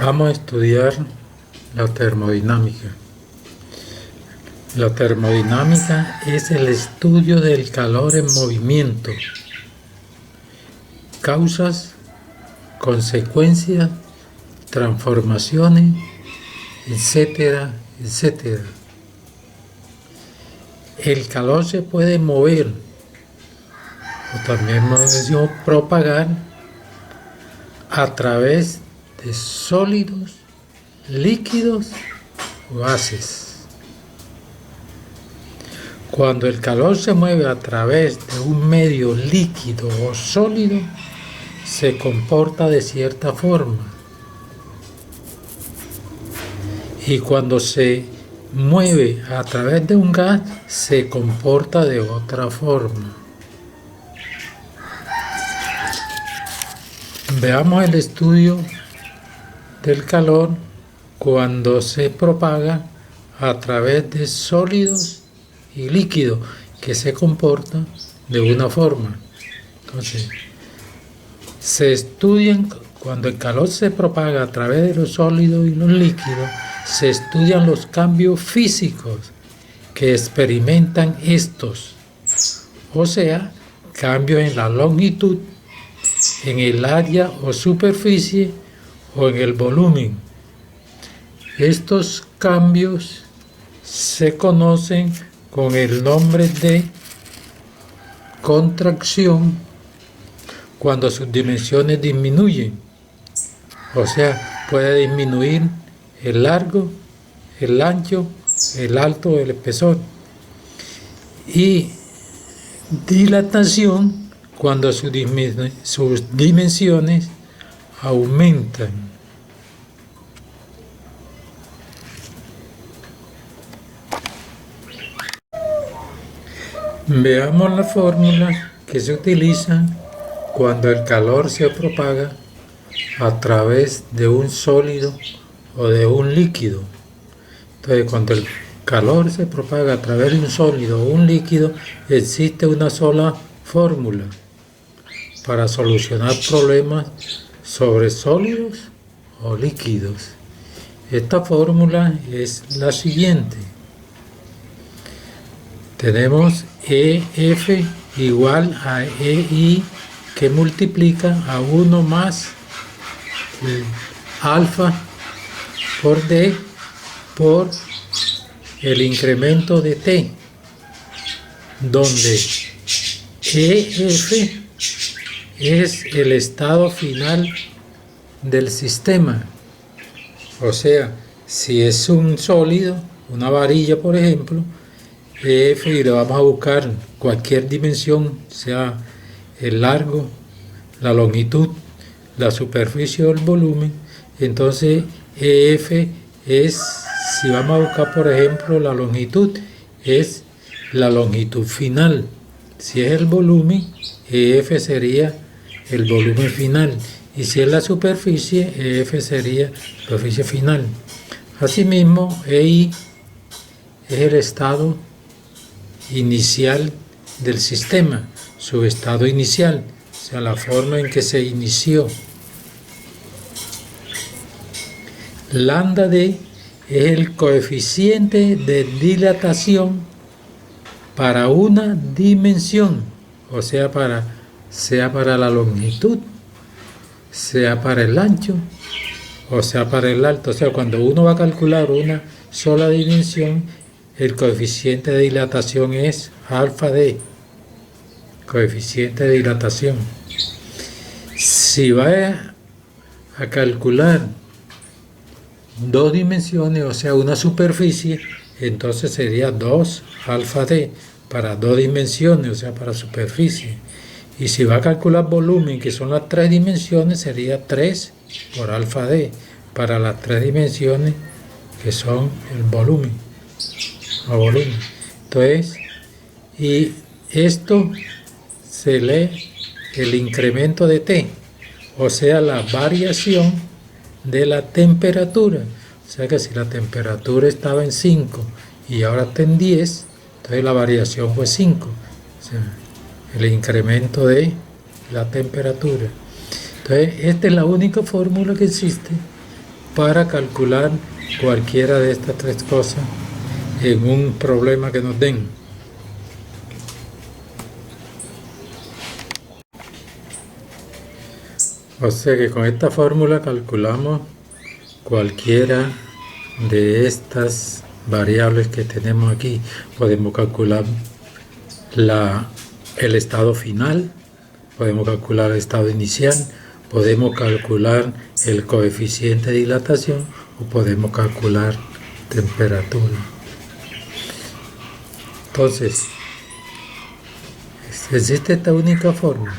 Vamos a estudiar la termodinámica. La termodinámica es el estudio del calor en movimiento, causas, consecuencias, transformaciones, etcétera, etcétera. El calor se puede mover, o también decimos propagar, a través de sólidos, líquidos o gases. Cuando el calor se mueve a través de un medio líquido o sólido, se comporta de cierta forma. Y cuando se mueve a través de un gas, se comporta de otra forma. Veamos el estudio del calor cuando se propaga a través de sólidos y líquidos que se comportan de una forma. Entonces, se estudian cuando el calor se propaga a través de los sólidos y los líquidos, se estudian los cambios físicos que experimentan estos, o sea, cambios en la longitud, en el área o superficie o en el volumen. Estos cambios se conocen con el nombre de contracción cuando sus dimensiones disminuyen. O sea, puede disminuir el largo, el ancho, el alto, el espesor. Y dilatación cuando sus dimensiones aumentan. Veamos las fórmulas que se utilizan cuando el calor se propaga a través de un sólido o de un líquido. Entonces, cuando el calor se propaga a través de un sólido o un líquido, existe una sola fórmula para solucionar problemas sobre sólidos o líquidos. Esta fórmula es la siguiente. Tenemos EF igual a EI que multiplica a 1 más alfa por D por el incremento de T, donde EF es el estado final del sistema. O sea, si es un sólido, una varilla por ejemplo, EF, y le vamos a buscar cualquier dimensión, sea el largo, la longitud, la superficie o el volumen. Entonces EF es, si vamos a buscar por ejemplo la longitud, es la longitud final. Si es el volumen, EF sería el volumen final, y si es la superficie, EF sería la superficie final. Asimismo, EI es el estado inicial del sistema, su estado inicial, o sea, la forma en que se inició. Lambda D es el coeficiente de dilatación para una dimensión, o sea para la longitud, sea para el ancho, o sea para el alto. O sea, cuando uno va a calcular una sola dimensión, el coeficiente de dilatación es alfa D, coeficiente de dilatación. Si va a calcular dos dimensiones, o sea una superficie, entonces sería 2 alfa D para dos dimensiones, o sea para superficie. Y si va a calcular volumen, que son las tres dimensiones, sería 3 por alfa D para las tres dimensiones que son el volumen. Entonces, y esto se lee el incremento de T, o sea la variación de la temperatura. O sea que si la temperatura estaba en 5 y ahora está en 10, entonces la variación fue 5. O sea, el incremento de la temperatura. Entonces, esta es la única fórmula que existe para calcular cualquiera de estas tres cosas en un problema que nos den. O sea que con esta fórmula calculamos cualquiera de estas variables que tenemos aquí. Podemos calcular el estado final, podemos calcular el estado inicial, podemos calcular el coeficiente de dilatación o podemos calcular temperatura. Entonces, existe esta única fórmula.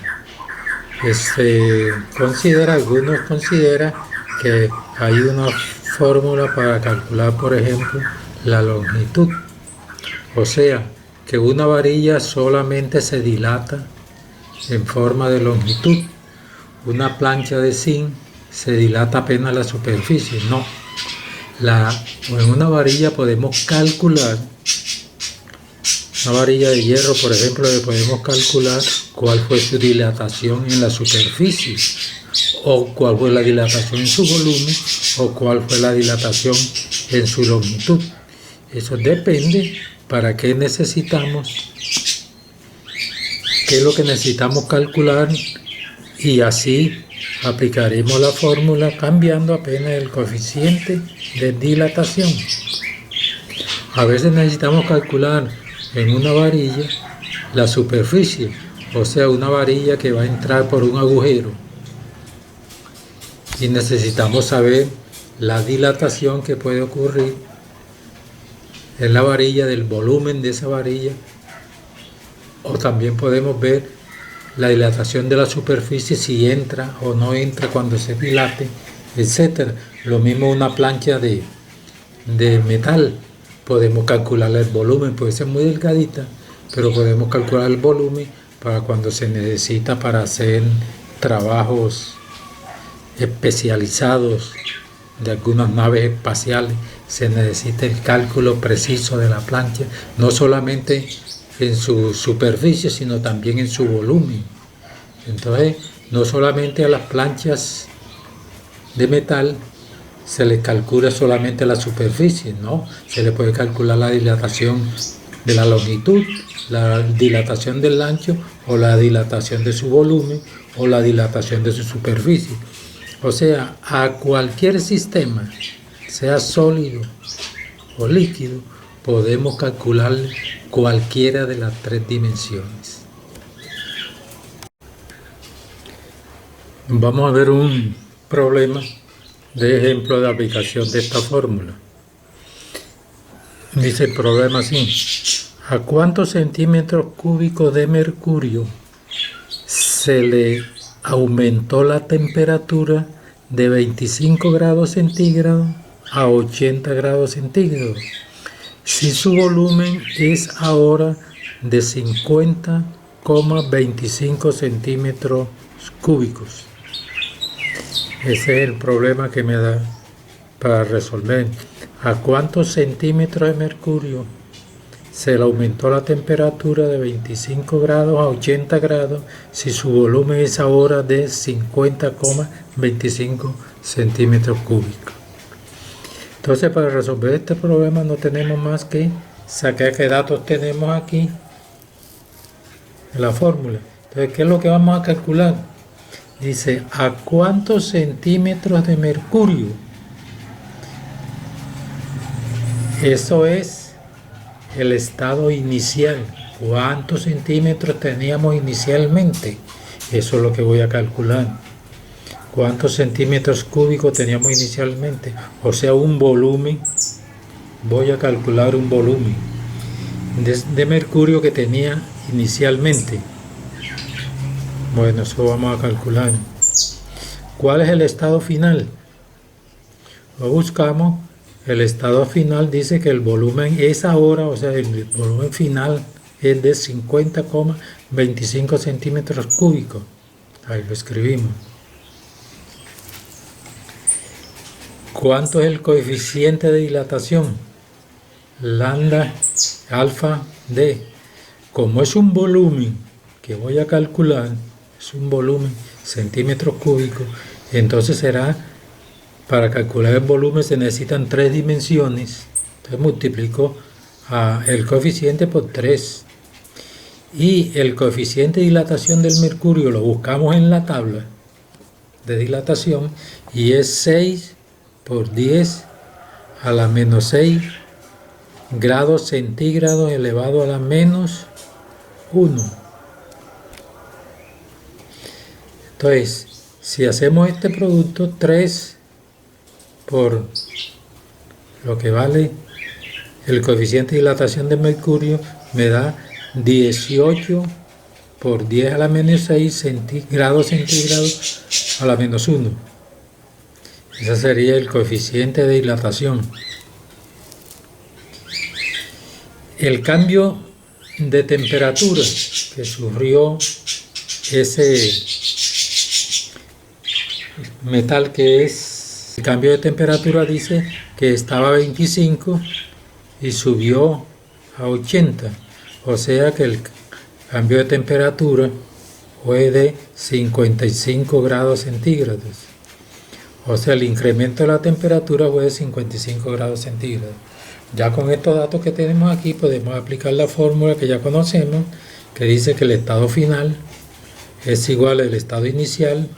Algunos consideran que hay una fórmula para calcular, por ejemplo, la longitud. O sea, que una varilla solamente se dilata en forma de longitud. Una plancha de zinc se dilata apenas la superficie. No. En una varilla podemos calcular, una varilla de hierro, por ejemplo, le podemos calcular cuál fue su dilatación en la superficie, o cuál fue la dilatación en su volumen, o cuál fue la dilatación en su longitud. Eso depende para qué necesitamos, qué es lo que necesitamos calcular, y así aplicaremos la fórmula cambiando apenas el coeficiente de dilatación. A veces necesitamos calcular en una varilla la superficie, o sea, una varilla que va a entrar por un agujero, y necesitamos saber la dilatación que puede ocurrir en la varilla, del volumen de esa varilla, o también podemos ver la dilatación de la superficie, si entra o no entra cuando se dilate, etc. Lo mismo una plancha de metal, podemos calcular el volumen, puede ser muy delgadita, pero podemos calcular el volumen para cuando se necesita para hacer trabajos especializados de algunas naves espaciales. Se necesita el cálculo preciso de la plancha, no solamente en su superficie, sino también en su volumen. Entonces, no solamente a las planchas de metal se les calcula solamente la superficie, no, se le puede calcular la dilatación de la longitud, la dilatación del ancho, o la dilatación de su volumen, o la dilatación de su superficie. O sea, a cualquier sistema, sea sólido o líquido, podemos calcular cualquiera de las tres dimensiones. Vamos a ver un problema de ejemplo de aplicación de esta fórmula. Dice el problema así: ¿a cuántos centímetros cúbicos de mercurio se le aumentó la temperatura de 25 grados centígrados a 80 grados centígrados, si su volumen es ahora de 50,25 centímetros cúbicos? Ese es el problema que me da para resolver. ¿A cuántos centímetros de mercurio se le aumentó la temperatura de 25 grados a 80 grados si su volumen es ahora de 50,25 centímetros cúbicos? Entonces, para resolver este problema no tenemos más que sacar qué datos tenemos aquí en la fórmula. Entonces, ¿qué es lo que vamos a calcular? Dice, ¿a cuántos centímetros de mercurio? Eso es el estado inicial. ¿Cuántos centímetros teníamos inicialmente? Eso es lo que voy a calcular. ¿Cuántos centímetros cúbicos teníamos inicialmente? O sea, un volumen. Voy a calcular un volumen de mercurio que tenía inicialmente. Bueno, eso vamos a calcular. ¿Cuál es el estado final? Lo buscamos. El estado final dice que el volumen es ahora, o sea, el volumen final es de 50,25 centímetros cúbicos. Ahí lo escribimos. ¿Cuánto es el coeficiente de dilatación? Lambda alfa D. Como es un volumen que voy a calcular, es un volumen centímetros cúbicos, entonces será, para calcular el volumen se necesitan 3 dimensiones. Entonces multiplico el coeficiente por 3. Y el coeficiente de dilatación del mercurio lo buscamos en la tabla de dilatación y es 6 por 10 a la menos 6 grados centígrados elevado a la menos 1. Entonces, si hacemos este producto, 3 por lo que vale el coeficiente de dilatación del mercurio me da 18 por 10 a la menos 6 grados centígrados a la menos 1. Ese sería el coeficiente de dilatación. El cambio de temperatura que sufrió ese metal, que es el cambio de temperatura, dice que estaba a 25 y subió a 80. O sea que el cambio de temperatura fue de 55 grados centígrados. O sea, el incremento de la temperatura fue de 55 grados centígrados. Ya con estos datos que tenemos aquí podemos aplicar la fórmula que ya conocemos, que dice que el estado final es igual al estado inicial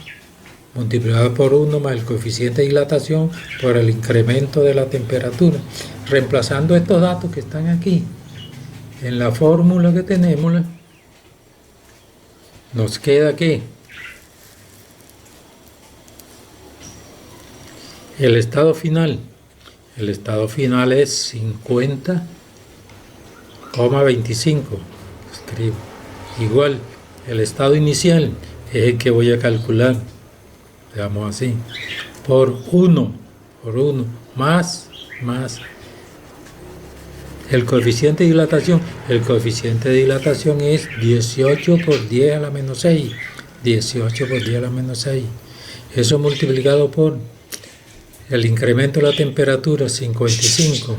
multiplicado por 1 más el coeficiente de dilatación por el incremento de la temperatura. Reemplazando estos datos que están aquí en la fórmula que tenemos, nos queda que el estado final es 50,25. Escribo. Igual, el estado inicial es el que voy a calcular, digamos así, por 1, más el coeficiente de dilatación. El coeficiente de dilatación es 18 por 10 a la menos 6. 18 por 10 a la menos 6. Eso multiplicado por el incremento de la temperatura, 55.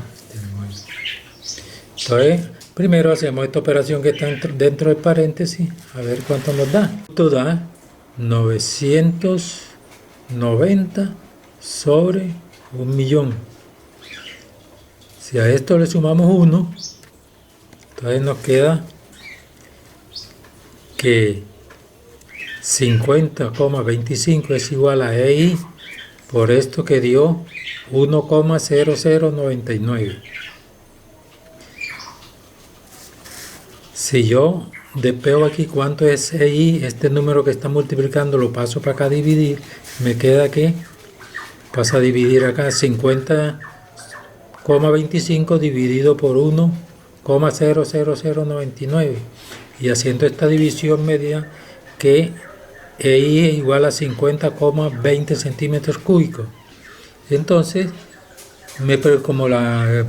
Entonces, primero hacemos esta operación que está dentro del paréntesis, a ver cuánto nos da. Esto da 990 sobre 1.000.000. Si a esto le sumamos 1, entonces nos queda que 50,25 es igual a EI por esto que dio 1,0099. Si yo despego aquí cuánto es EI, este número que está multiplicando lo paso para acá a dividir, me queda que pasa a dividir acá 50,25 dividido por 1,00099, y haciendo esta división media que EI es igual a 50,20 centímetros cúbicos. Entonces, como la